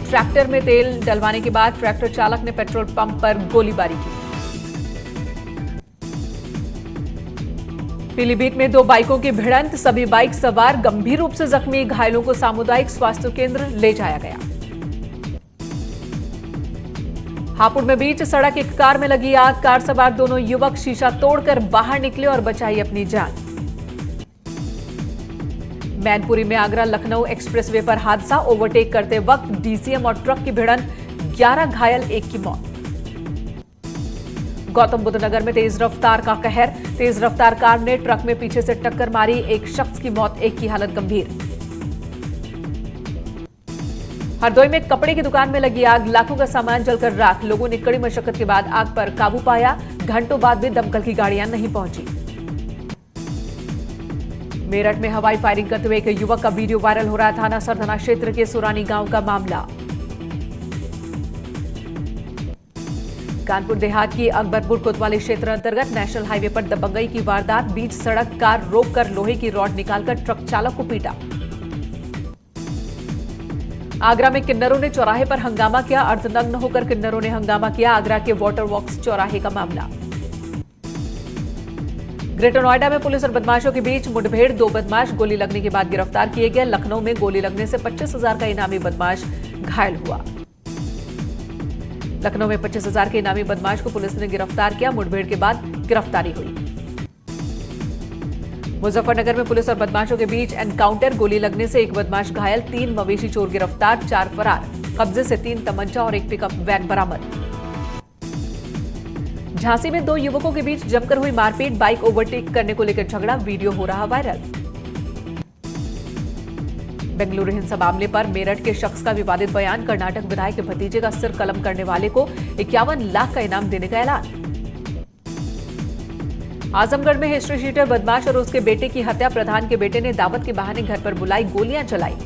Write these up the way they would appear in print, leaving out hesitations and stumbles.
Tractor में तेल डलवाने के बाद ट्रैक्टर चालक ने पेट्रोल पंप पर गोलीबारी की। पीलीभीत में 2 बाइकों की भिड़ंत, सभी बाइक सवार गंभीर रूप से जख्मी, घायलों को सामुदायिक स्वास्थ्य केंद्र ले जाया गया। हापुड़ में बीच सड़क एक कार में लगी आग, कार सवार दोनों युवक शीशा तोड़कर बाहर निकले और बचाई अपनी जान। मैनपुरी में आगरा लखनऊ एक्सप्रेसवे पर हादसा, ओवरटेक करते वक्त डीसीएम और ट्रक की भिड़ंत, 11 घायल, 1 की मौत। गौतम बुद्ध नगर में तेज रफ्तार का कहर, तेज रफ्तार कार ने ट्रक में पीछे से टक्कर मारी, 1 शख्स की मौत, 1 की हालत गंभीर। हरदोई में कपड़े की दुकान में लगी आग, लाखों का सामान जलकर राख, लोगों ने कड़ी मशक्कत के बाद आग पर काबू पाया, घंटों बाद भी दमकल की गाड़ियां नहीं पहुंची। मेरठ में हवाई फायरिंग करते हुए एक युवक का वीडियो वायरल हो रहा है, थाना सर थाना क्षेत्र के सुरानी गांव का मामला। कानपुर देहात की अकबरपुर कोतवाली क्षेत्र अंतर्गत नेशनल हाईवे पर दबंगई की वारदात, बीच सड़क कार रोककर लोहे की रॉड निकालकर ट्रक चालक को पीटा। आगरा में किन्नरों ने चौराहे पर हंगामा किया, अर्धनग्न होकर किन्नरों ने हंगामा किया, आगरा के वाटर वर्क्स चौराहे का मामला। ग्रेटर नोएडा में पुलिस और बदमाशों के बीच मुठभेड़, 2 बदमाश गोली लगने के बाद गिरफ्तार किए गए। लखनऊ में गोली लगने से 25,000 का इनामी बदमाश घायल हुआ। लखनऊ में 25,000 के इनामी बदमाश को पुलिस ने गिरफ्तार किया, मुठभेड़ के बाद गिरफ्तारी हुई। मुजफ्फरनगर में पुलिस और बदमाशों के बीच एनकाउंटर, गोली लगने से 1 बदमाश घायल, 3 मवेशी चोर गिरफ्तार, 4 फरार, कब्जे से 3 तमंचा और 1 पिकअप वैन बरामद। झांसी में 2 युवकों के बीच जमकर हुई मारपीट, बाइक ओवरटेक करने को लेकर झगड़ा, वीडियो हो रहा वायरल। बेंगलुरु हिंसा मामले पर मेरठ के शख्स का विवादित बयान, कर्नाटक विधायक के भतीजे का सिर कलम करने वाले को 51 लाख का इनाम देने का ऐलान। आजमगढ़ में हिस्ट्री शीटर बदमाश और उसके बेटे की हत्या, प्रधान के बेटे ने दावत के बहाने घर पर बुलाई, गोलियां चलाई।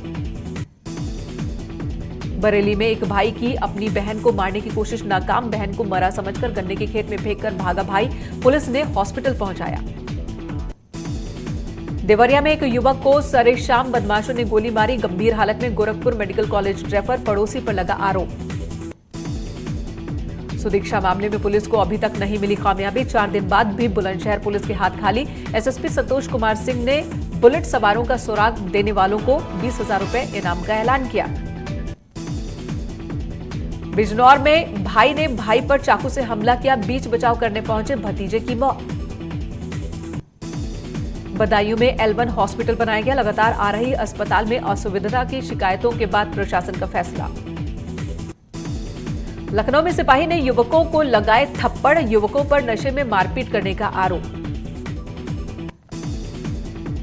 बरेली में एक भाई की अपनी बहन को मारने की कोशिश नाकाम, बहन को मरा समझकर गन्ने के खेत में फेंककर भागा भाई, पुलिस ने हॉस्पिटल पहुंचाया। देवरिया में एक युवक को सरे शाम बदमाशों ने गोली मारी, गंभीर हालत में गोरखपुर मेडिकल कॉलेज रेफर, पड़ोसी पर लगा आरोप। सुदीक्षा मामले में पुलिस को अभी तक नहीं मिली कामयाबी, 4 दिन बाद भी बुलंदशहर पुलिस के हाथ खाली। एसएसपी संतोष कुमार सिंह ने बुलेट सवारों का सुराग देने वालों को 20,000 रुपए इनाम का ऐलान किया। बिजनौर में भाई ने भाई पर चाकू से हमला किया, बीच बचाव करने पहुंचे भतीजे की मौत। बदायूं में L1 हॉस्पिटल बनाया गया, लगातार आ रही अस्पताल में असुविधा की शिकायतों के बाद प्रशासन का फैसला। लखनऊ में सिपाही ने युवकों को लगाए थप्पड़, युवकों पर नशे में मारपीट करने का आरोप।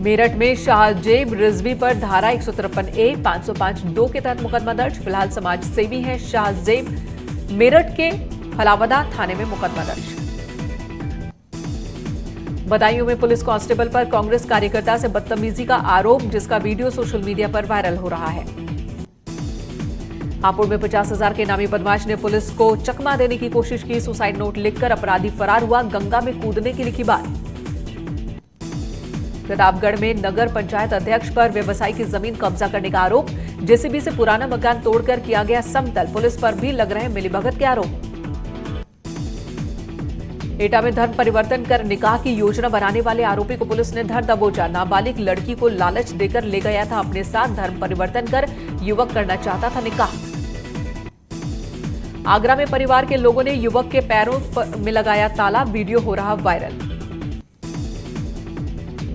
मेरठ में शाहजेब रिजवी पर धारा 153A 505(2) के तहत मुकदमा दर्ज, फिलहाल समाज सेवी हैं शाहजेब, मेरठ के फलावदा थाने में मुकदमा दर्ज। बदायूं में पुलिस कांस्टेबल पर कांग्रेस कार्यकर्ता से बदतमीजी का आरोप, जिसका वीडियो सोशल मीडिया पर वायरल हो रहा है। हापुड़ में 50,000 के इनामी बदमाश ने पुलिस को चकमा देने की कोशिश की, सुसाइड नोट लिखकर अपराधी फरार हुआ, गंगा में कूदने की लिखी बात। प्रतापगढ़ में नगर पंचायत अध्यक्ष पर व्यवसायी की जमीन कब्जा करने का आरोप, जेसीबी से पुराना मकान तोड़कर किया गया समतल, पुलिस पर भी लग रहे मिलीभगत के आरोप। एटा में धर्म परिवर्तन कर निकाह की योजना बनाने वाले आरोपी को पुलिस ने धर दबोचा, नाबालिग लड़की को लालच देकर ले गया था अपने साथ, धर्म परिवर्तन कर युवक करना चाहता था निकाह। आगरा में परिवार के लोगों ने युवक के पैरों में लगाया ताला, वीडियो हो रहा वायरल।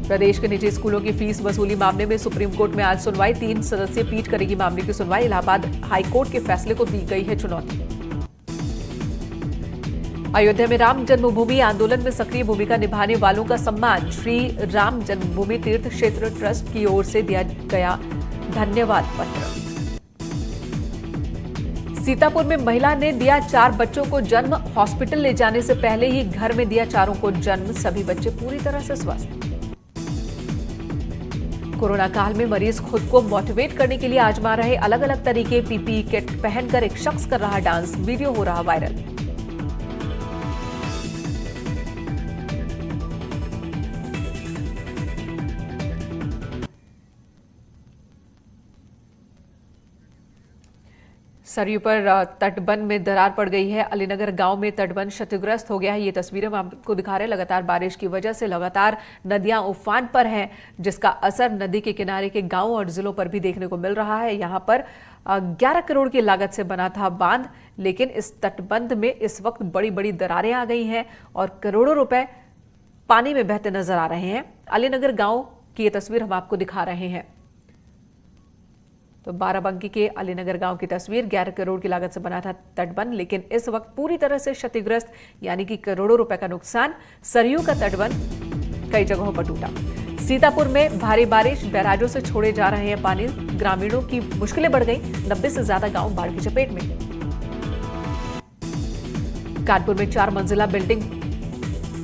प्रदेश के निजी स्कूलों की फीस वसूली मामले में सुप्रीम कोर्ट में आज सुनवाई, 3 सदस्यीय पीठ करेगी मामले की सुनवाई, इलाहाबाद हाईकोर्ट के फैसले को दी गई है चुनौती। अयोध्या में राम जन्मभूमि आंदोलन में सक्रिय भूमिका निभाने वालों का सम्मान, श्री राम जन्मभूमि तीर्थ क्षेत्र ट्रस्ट की ओर से दिया गया धन्यवाद पत्र। सीतापुर में महिला ने दिया 4 बच्चों को जन्म, हॉस्पिटल ले जाने से पहले ही घर में दिया चारों को जन्म, सभी बच्चे पूरी तरह से स्वस्थ। कोरोना काल में मरीज खुद को मोटिवेट करने के लिए आजमा रहे अलग अलग तरीके, पीपीई किट पहनकर एक शख्स कर रहा डांस, वीडियो हो रहा वायरल। सरयू पर तटबंध में दरार पड़ गई है। अलीनगर गांव में तटबंध क्षतिग्रस्त हो गया है। ये तस्वीरें हम आपको दिखा रहे हैं। लगातार बारिश की वजह से लगातार नदियां उफान पर हैं, जिसका असर नदी के किनारे के गांव और जिलों पर भी देखने को मिल रहा है। यहां पर 11 करोड़ की लागत से बना था बांध, लेकिन इस तटबंध में इस वक्त बड़ी बड़ी दरारें आ गई हैं और करोड़ों रुपए पानी में बहते नजर आ रहे हैं। अलीनगर गांव की ये तस्वीर हम आपको दिखा रहे हैं। तो बाराबंकी के अलीनगर गांव की तस्वीर। 11 करोड़ की लागत से बना था तटबंध, लेकिन इस वक्त पूरी तरह से क्षतिग्रस्त, यानी कि करोड़ों रुपए का नुकसान। सरयू का तटबंध कई जगहों पर टूटा। सीतापुर में भारी बारिश, बैराजों से छोड़े जा रहे हैं पानी। ग्रामीणों की मुश्किलें बढ़ गई। 90 से ज्यादा गांव बाढ़ की चपेट में। कानपुर में 4 मंजिला बिल्डिंग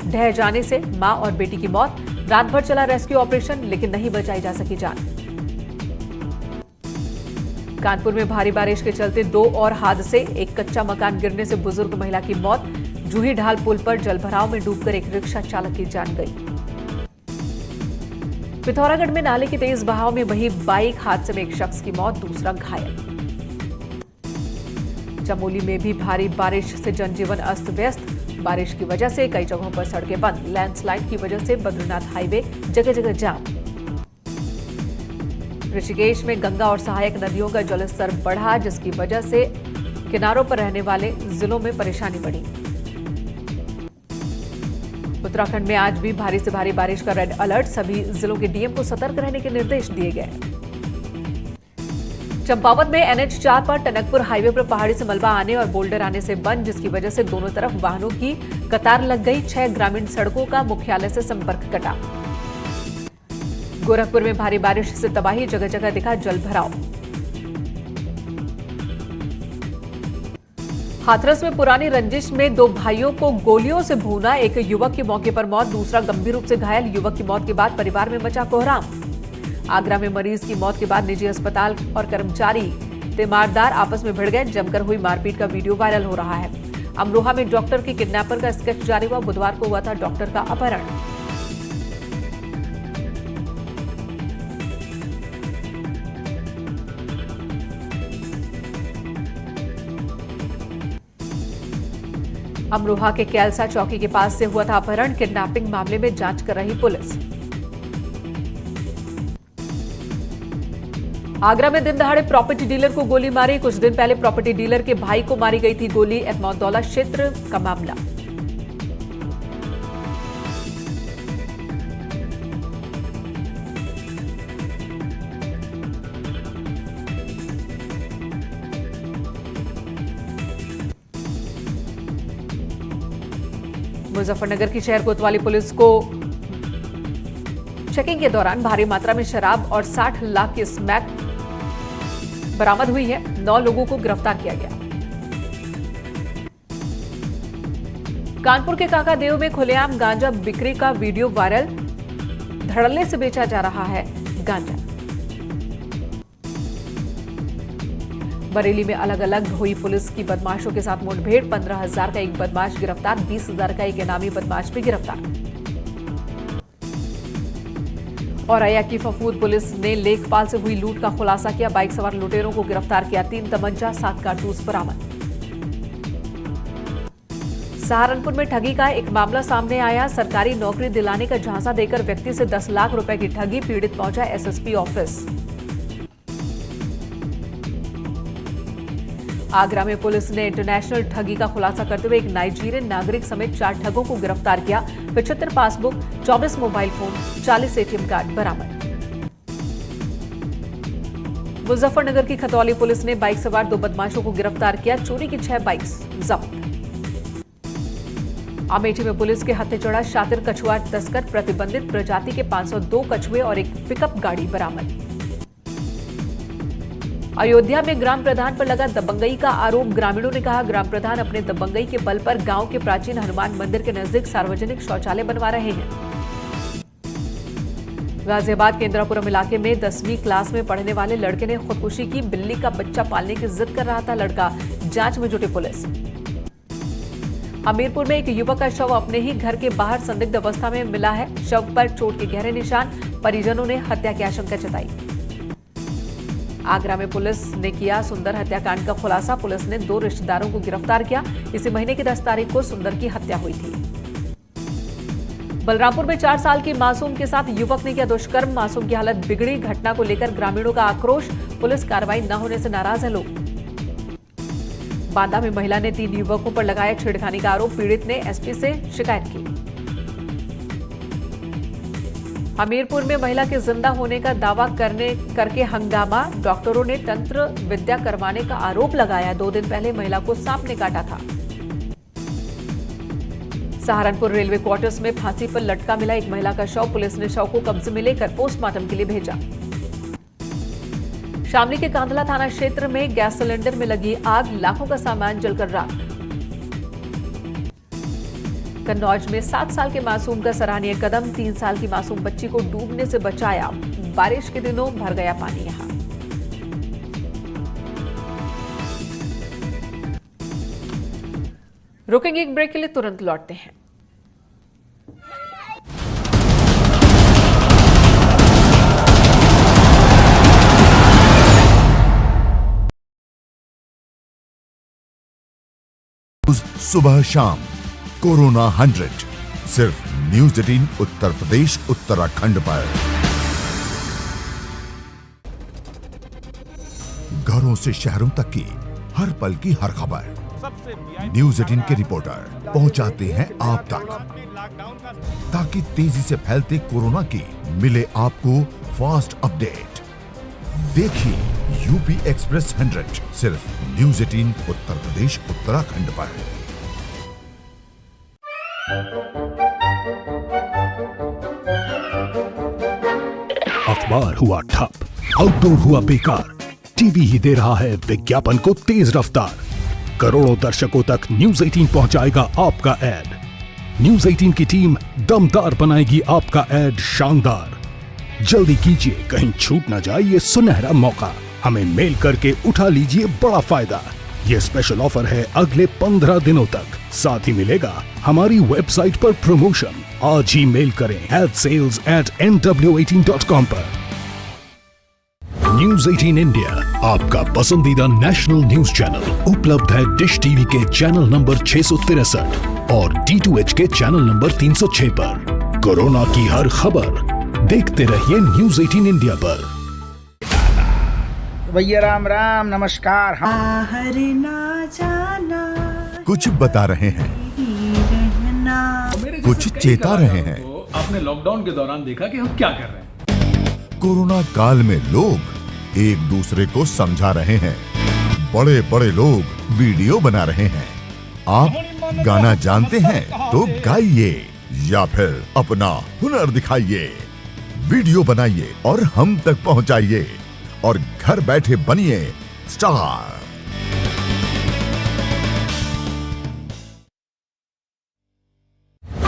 ढह जाने से मां और बेटी की मौत। रात भर चला रेस्क्यू ऑपरेशन, लेकिन नहीं बचाई जा सकी जान। कानपुर में भारी बारिश के चलते 2 और हादसे। एक कच्चा मकान गिरने से बुजुर्ग महिला की मौत। जूही ढाल पुल पर जलभराव में डूबकर एक रिक्शा चालक की जान गई। पिथौरागढ़ में नाले के तेज बहाव में बही बाइक हादसे में एक शख्स की मौत, दूसरा घायल। चमोली में भी भारी बारिश से जनजीवन अस्त व्यस्त। बारिश की वजह से कई जगहों पर सड़कें बंद। लैंडस्लाइड की वजह से बद्रीनाथ हाईवे जगह जगह जाम। ऋषिकेश में गंगा और सहायक नदियों का जलस्तर बढ़ा, जिसकी वजह से किनारों पर रहने वाले जिलों में परेशानी बढ़ी। उत्तराखंड में आज भी भारी से भारी बारिश का रेड अलर्ट। सभी जिलों के डीएम को सतर्क रहने के निर्देश दिए गए। चंपावत में NH4 पर टनकपुर हाईवे पर पहाड़ी से मलबा आने और बोल्डर आने से बंद, जिसकी वजह से दोनों तरफ वाहनों की कतार लग गई। 6 ग्रामीण सड़कों का मुख्यालय से संपर्क कटा। गोरखपुर में भारी बारिश से तबाही, जगह जगह दिखा जलभराव। हाथरस में पुरानी रंजिश में 2 भाइयों को गोलियों से भूना। एक युवक की मौके पर मौत, दूसरा गंभीर रूप से घायल। युवक की मौत के बाद परिवार में मचा कोहराम। आगरा में मरीज की मौत के बाद निजी अस्पताल और कर्मचारी तीमारदार आपस में भिड़ गए। जमकर हुई मारपीट का वीडियो वायरल हो रहा है। अमरोहा में डॉक्टर की किडनैपर का स्केच जारी हुआ। बुधवार को हुआ था डॉक्टर का अपहरण। अमरोहा के कैलसा चौकी के पास से हुआ था अपहरण। किडनैपिंग मामले में जांच कर रही पुलिस। आगरा में दिन दहाड़े प्रॉपर्टी डीलर को गोली मारी। कुछ दिन पहले प्रॉपर्टी डीलर के भाई को मारी गई थी गोली। एतमौदौला क्षेत्र का मामला। मुजफ्फरनगर की शहर कोतवाली पुलिस को चेकिंग के दौरान भारी मात्रा में शराब और 60 लाख की स्मैक बरामद हुई है। 9 लोगों को गिरफ्तार किया गया। कानपुर के काकादेव में खुलेआम गांजा बिक्री का वीडियो वायरल। धड़ल्ले से बेचा जा रहा है गांजा। बरेली में अलग अलग हुई पुलिस की बदमाशों के साथ मुठभेड़। 15,000 का एक बदमाश गिरफ्तार। 20,000 का एक इनामी बदमाश भी गिरफ्तार। औरैया की फफूद पुलिस ने लेखपाल से हुई लूट का खुलासा किया। बाइक सवार लुटेरों को गिरफ्तार किया। 3 तमंचा 7 कारतूस बरामद। सहारनपुर में ठगी का एक मामला सामने आया। सरकारी नौकरी दिलाने का झांसा देकर व्यक्ति से 10 लाख रुपए की ठगी। पीड़ित पहुंचा एसएसपी ऑफिस। आगरा में पुलिस ने इंटरनेशनल ठगी का खुलासा करते हुए एक नाइजीरियन नागरिक समेत 4 ठगों को गिरफ्तार किया। 75 passbook, 24 mobile phone, 40 ATM card बरामद। मुजफ्फरनगर की खतौली पुलिस ने बाइक सवार 2 बदमाशों को गिरफ्तार किया। चोरी की 6 बाइक्स जब्त। अमेठी में पुलिस के हत्थे चढ़ा शातिर कछुआ तस्कर। प्रतिबंधित प्रजाति के 502 कछुए और एक पिकअप गाड़ी बरामद। अयोध्या में ग्राम प्रधान पर लगा दबंगई का आरोप। ग्रामीणों ने कहा ग्राम प्रधान अपने दबंगई के बल पर गांव के प्राचीन हनुमान मंदिर के नजदीक सार्वजनिक शौचालय बनवा रहे हैं। गाजियाबाद के इंदिरापुरम इलाके में 10वीं क्लास में पढ़ने वाले लड़के ने खुदकुशी की। बिल्ली का बच्चा पालने की जिद कर रहा था लड़का। जांच में जुटी पुलिस। हमीरपुर में एक युवक का शव अपने ही घर के बाहर संदिग्ध अवस्था में मिला है। शव पर चोट के गहरे निशान। परिजनों ने हत्या की आशंका जताई। आगरा में पुलिस ने किया सुंदर हत्याकांड का खुलासा। पुलिस ने 2 रिश्तेदारों को गिरफ्तार किया। इसी महीने की 10 तारीख को सुंदर की हत्या हुई थी। बलरामपुर में 4 साल की मासूम के साथ युवक ने किया दुष्कर्म। मासूम की हालत बिगड़ी। घटना को लेकर ग्रामीणों का आक्रोश। पुलिस कार्रवाई न होने से नाराज है लोग। बांदा में महिला ने 3 युवकों पर लगाया छेड़खानी का आरोप। पीड़ित ने एसपी से शिकायत की। हमीरपुर में महिला के जिंदा होने का दावा करके हंगामा। डॉक्टरों ने तंत्र विद्या करवाने का आरोप लगाया। 2 दिन पहले महिला को सांप ने काटा था। सहारनपुर रेलवे क्वार्टर्स में फांसी पर लटका मिला एक महिला का शव। पुलिस ने शव को कब्जे में लेकर पोस्टमार्टम के लिए भेजा। शामली के कांदला थाना क्षेत्र में गैस सिलेंडर में लगी आग। लाखों का सामान जलकर राख। कन्नौज में 7 साल के मासूम का सराहनीय कदम। 3 साल की मासूम बच्ची को डूबने से बचाया। बारिश के दिनों भर गया पानी यहां। रुकेंगे एक ब्रेक के लिए, तुरंत लौटते हैं। सुबह शाम कोरोना 100 सिर्फ न्यूज 18 उत्तर प्रदेश उत्तराखंड पर। घरों से शहरों तक की हर पल की हर खबर न्यूज 18 के रिपोर्टर पहुंचाते हैं आप तक, ताकि तेजी से फैलते कोरोना की मिले आपको फास्ट अपडेट। देखिए यूपी एक्सप्रेस 100 सिर्फ न्यूज 18 उत्तर प्रदेश उत्तराखंड पर। अखबार हुआ ठप, आउटडोर हुआ बेकार, टीवी ही दे रहा है विज्ञापन को तेज रफ्तार। करोड़ों दर्शकों तक न्यूज 18 पहुंचाएगा आपका ऐड। न्यूज 18 की टीम दमदार बनाएगी आपका ऐड शानदार। जल्दी कीजिए, कहीं छूट ना जाए ये सुनहरा मौका। हमें मेल करके उठा लीजिए बड़ा फायदा। ये स्पेशल ऑफर है अगले 15 दिनों तक। साथ ही मिलेगा हमारी वेबसाइट पर प्रमोशन। आज ही मेल करें adsales@nw18.com पर। न्यूज 18 इंडिया आपका पसंदीदा नेशनल न्यूज चैनल उपलब्ध है डिश टीवी के चैनल नंबर 663 और D2H के चैनल नंबर 306 पर। कोरोना की हर खबर देखते रहिए न्यूज 18 इंडिया पर। भैया राम राम नमस्कार। बाहर ना जाना, कुछ बता रहे हैं, कुछ चेता रहे हैं। तो आपने लॉकडाउन के दौरान देखा कि हम क्या कर रहे हैं। कोरोना काल में लोग एक दूसरे को समझा रहे हैं। बड़े बड़े लोग वीडियो बना रहे हैं। आप गाना जानते हैं तो गाइए या फिर अपना हुनर दिखाइए। वीडियो बनाइए और हम तक पहुंचाइए और घर बैठे बनिए स्टार।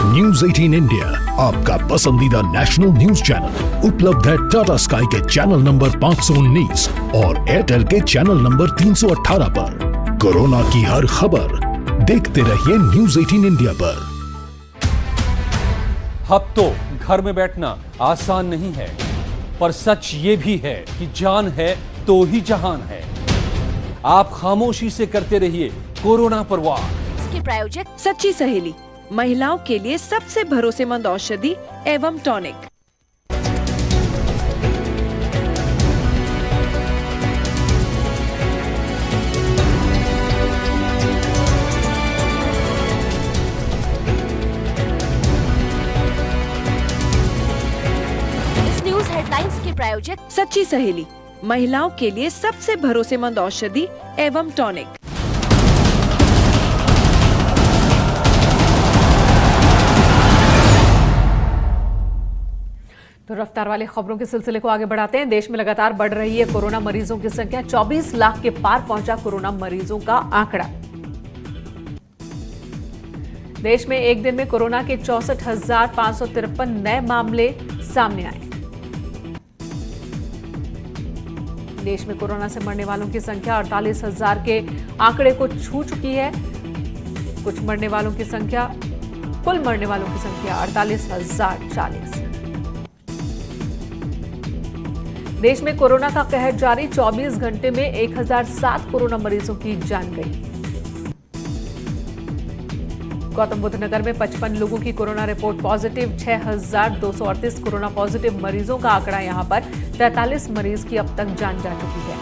न्यूज 18 इंडिया आपका पसंदीदा नेशनल न्यूज चैनल उपलब्ध है टाटा स्काई के चैनल नंबर 519 और एयरटेल के चैनल नंबर 318 पर। कोरोना की हर खबर देखते रहिए न्यूज 18 इंडिया पर। अब तो घर में बैठना आसान नहीं है, पर सच ये भी है कि जान है तो ही जहान है। आप खामोशी से करते रहिए कोरोना पर वार। इसके प्रायोजक सच्ची सहेली, महिलाओं के लिए सबसे भरोसेमंद औषधि एवं टॉनिक। इस न्यूज हेडलाइंस के प्रायोजक सच्ची सहेली, महिलाओं के लिए सबसे भरोसेमंद औषधि एवं टॉनिक। तो रफ्तार वाली खबरों के सिलसिले को आगे बढ़ाते हैं। देश में लगातार बढ़ रही है कोरोना मरीजों की संख्या। 24 लाख के पार पहुंचा कोरोना मरीजों का आंकड़ा। देश में एक दिन में कोरोना के 64,553 नए मामले सामने आए। देश में कोरोना से मरने वालों की संख्या 48,000 के आंकड़े को छू चुकी है। कुल मरने वालों की संख्या 48,040। देश में कोरोना का कहर जारी, 24 घंटे में 1007 कोरोना मरीजों की जान गई। गौतम बुद्ध नगर में 55 लोगों की corona report positive, 6238 corona positive मरीजों का आंकड़ा। यहां पर 43 मरीज की अब तक जान जा चुकी है।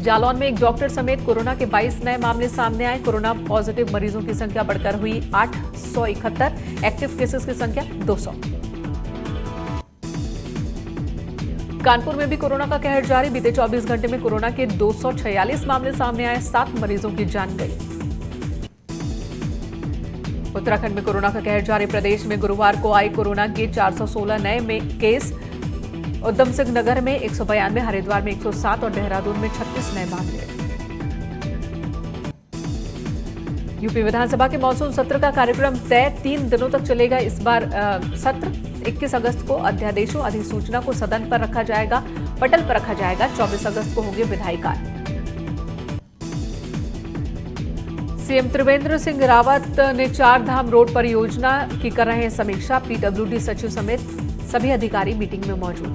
जालौन में एक डॉक्टर समेत कोरोना के 22 नए मामले सामने आए। कोरोना पॉजिटिव मरीजों की संख्या बढ़कर हुई 871, एक्टिव केसेस की संख्या 200। कानपुर में भी कोरोना का कहर जारी, बीते 24 घंटे में कोरोना के 246 मामले सामने आए, 7 मरीजों की जान गई। उत्तराखंड में कोरोना का कहर जारी, प्रदेश में गुरुवार को आए कोरोना के 416 नए केस। उधम सिंह नगर में 192, हरिद्वार में 107 और देहरादून में 36 नए मामले। यूपी विधानसभा के मॉनसून सत्र का कार्यक्रम तय, 3 दिनों तक चलेगा इस बार सत्र। 21 अगस्त को अध्यादेशों अधिसूचना को सदन पर रखा जाएगा, पटल पर रखा जाएगा। 24 अगस्त को होंगे विधायी कार्य। सीएम त्रिवेंद्र सिंह रावत ने 4 धाम रोड परियोजना की कर रहे हैं समीक्षा। पीडब्ल्यूडी सचिव समेत सभी अधिकारी मीटिंग में मौजूद।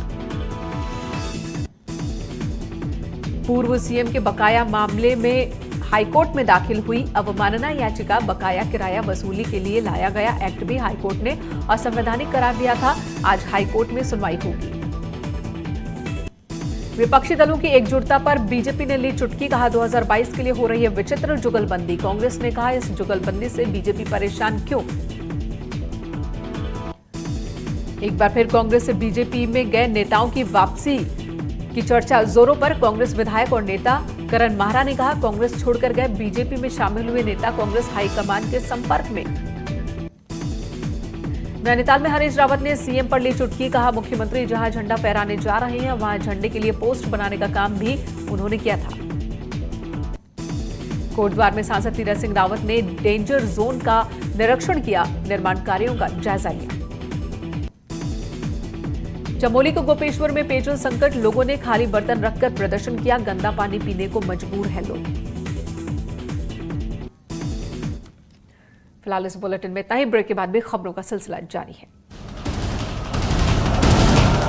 पूर्व सीएम के बकाया मामले में हाईकोर्ट में दाखिल हुई अवमानना याचिका, बकाया किराया वसूली के लिए लाया गया एक्ट भी हाईकोर्ट ने असंवैधानिक करार दिया था। आज हाईकोर्ट में सुनवाई होगी। विपक्षी दलों की एकजुटता पर बीजेपी ने ली चुटकी, कहा 2022 के लिए हो रही है विचित्र जुगलबंदी। कांग्रेस ने कहा इस जुगलबंदी से बीजेपी परेशान क्यों। एक बार फिर कांग्रेस से बीजेपी में गए नेताओं की वापसी की चर्चा जोरों पर। कांग्रेस विधायक और नेता करण माहरा ने कहा कांग्रेस छोड़कर गए बीजेपी में शामिल हुए नेता कांग्रेस हाईकमान के संपर्क में। नैनीताल में हरीश रावत ने सीएम पर ली चुटकी, कहा मुख्यमंत्री जहां झंडा फहराने जा रहे हैं वहां झंडे के लिए पोस्ट बनाने का काम भी उन्होंने किया था। कोटद्वार में सांसद तीरथ सिंह रावत ने डेंजर जोन का निरीक्षण किया, निर्माण कार्यों का जायजा लिया। चमोली को गोपेश्वर में पेयजल संकट, लोगों ने खाली बर्तन रखकर प्रदर्शन किया, गंदा पानी पीने को मजबूर है लोग। फिलहाल इस बुलेटिन में इतना ही। ब्रेक के बाद भी खबरों का सिलसिला जारी है।